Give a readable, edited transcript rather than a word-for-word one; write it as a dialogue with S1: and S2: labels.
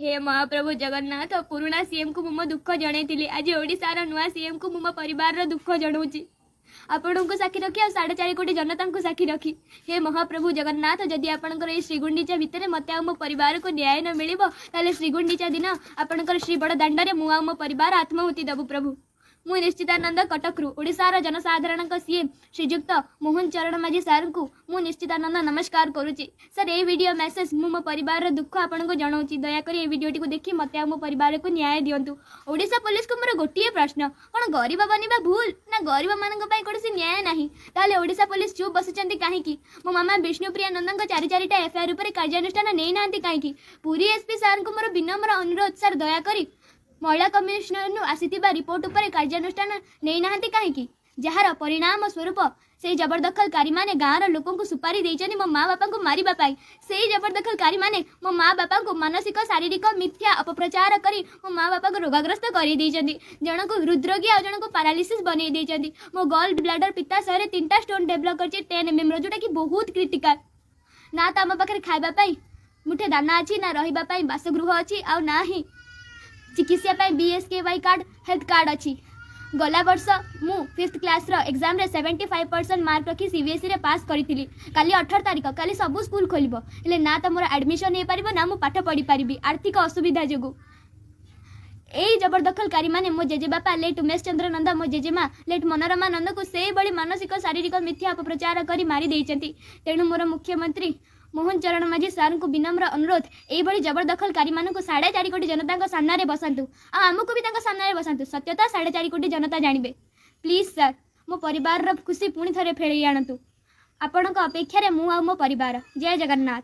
S1: हे महाप्रभु जगन्नाथ पुराणा सीएम को मो दुख जन आज ओडार नुआ सीएम को मो परिवार दुख जनाऊँगी आपण को साक्षी रखी 4.5 कोटी जनता को साक्षी रखी। हे महाप्रभु जगन्नाथ जदि आपणकर ये श्रीगुंडीचा भितर मत मो परिवार को न्याय न मिल श्रीगुंडीचा दिन आपणकर श्री बड़ दाण्ड मु मो परिवार आत्माहुति देबु प्रभु। मु निश्चितानंद कटकरू ओडिशार जनसाधारण सीएम श्रीजुक्त मोहन चरण माझी सार को मु निश्चितानंद नमस्कार करुच्ची। सर ये वीडियो मेसेज मु मो परिवार दुख आपन को जनाऊँगी दयाकोरी ये वीडियो को देखी मत मो परिवार को न्याय दिंतु। ओडिशा पुलिस को मोर गोटे प्रश्न कौन गरीब बनवा भूल ना गरीब मान कौन न्याय ना ताले ओडिशा पुलिस चुप बसिंट कहीं मो मामा विष्णुप्रिया नंद 4 एफआईआर पर कार्यानुष्ठान नहीं ना कहीं पुरी एसपी सार को मोर विनम्र अनुरोध सर दयाकोरी महिला कमिशनर आसीथिबा रिपोर्ट उपर कार्यानुष्ठान नहीं ना कहीं जार परिणाम स्वरूप से जबरदखलकारी माने गाँव लोकों को सुपारी देइछनि मो माँ बापा को मारिबा पाई। से जबरदखलकारी माने मो माँ बापा को मानसिक शारीरिक मिथ्या अपप्रचार करी मो माँ बापा को रोगाग्रस्त कर देइछनि। जन को हृदरोगी आ जन को पैरालिसिस बनै देइछनि। मो गॉल ब्लैडर पित्ताशय 3टा स्टोन डेवलप करछि 10 mm जोटा कि बहुत क्रिटिकल ना तो आम पाखे खाइबा पाई मुठे दाना अच्छी ना रहिबा पाई बासगृह अच्छी आ ना ही चिकित्सा पाई BSKY कार्ड हेल्थ कार्ड अच्छी। गला वर्ष मु 5th क्लास रो एग्जाम रे 75% मार्क रखी CBSE रे पास करी। काली 18 तारिख काली सब स्कूल खोलिबो हेले ना तो मोर एडमिशन हे परिबो ना मु पाठ पढ़ी पारिबी आर्थिक असुविधा जोगु। एई जबरदखलकारी माने मो जेजेबापा लेट उमेश चंद्र नंद मो जेजेमा लेट मनोरमा नंद को से बड़ी मानसिक शारीरिक मिथ्या अपप्रचार करी मारी देइचंती। तेणु मोर मुख्यमंत्री मोहन चरण माझी सार को विनम्र अनुरोध यही जबरदखलकारी मान को 4.5 कोटी जनता सामने बसतु आमको भी सामने बसतु सत्यता 4.5 कोटी जनता जानवे। प्लीज सर मो परिवार खुशी पुणी थे फेल आणतु आपण अपेक्षा मु आ मो परिवार। जय जगन्नाथ।